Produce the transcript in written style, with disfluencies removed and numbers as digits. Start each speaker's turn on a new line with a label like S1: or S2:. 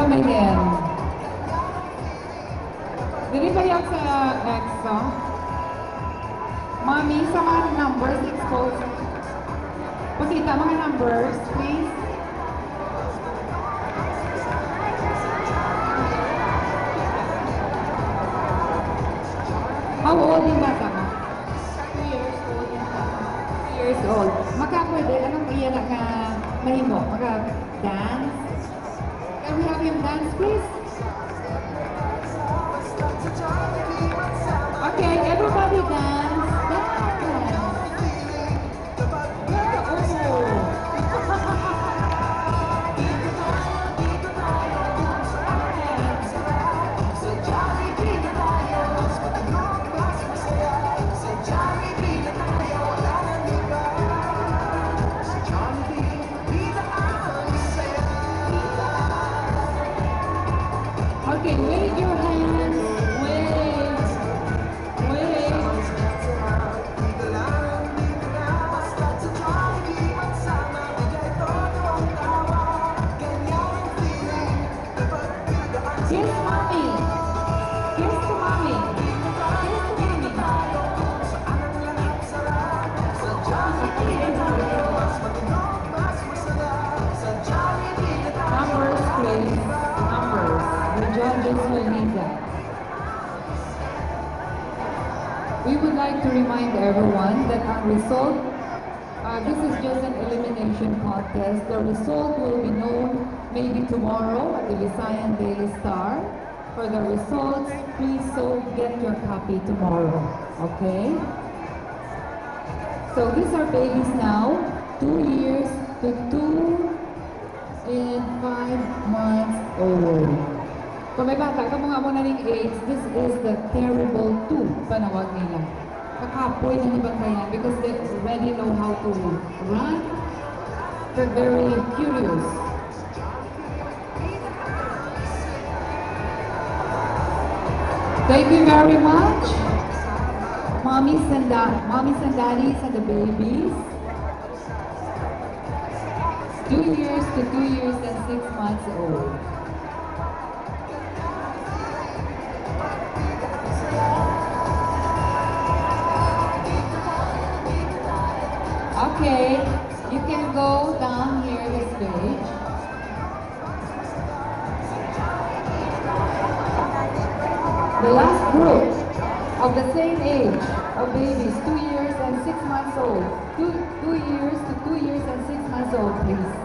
S1: coming in. Dili ba yan sa EXO? Mommy, sa mga numbers exposed. Pakita mga numbers, please. How old yung bata mo? 2 years old. 2 years old. Makapwede, anong iyan na mahimo? Maka-dance? Can we have him dance, please? Okay, everybody dance. Dance. Okay, wave your hands. Wave. Wave. Kiss mommy. Kiss to mommy. Kiss to mommy. Numbers, please. Numbers. The judges will need that. We would like to remind everyone that our result, this is just an elimination contest. The result will be known maybe tomorrow at the Visayan Daily Star. For the results, please so get your copy tomorrow, okay? So these are babies now, 2 years to 2 and 5 months old. Kung may bata ka mga mo na ring age, this is the terrible 2 panawag nila. Kakapoy na ni Bantayan because they already know how to run. They're very curious. Thank you very much. Mommies and daddies and the babies. 2 years to 2 years and 6 months old. Okay, you can go down here this page. The last group of the same age of babies, 2 years and 6 months old. 2 years to 2 years and 6 months old, please.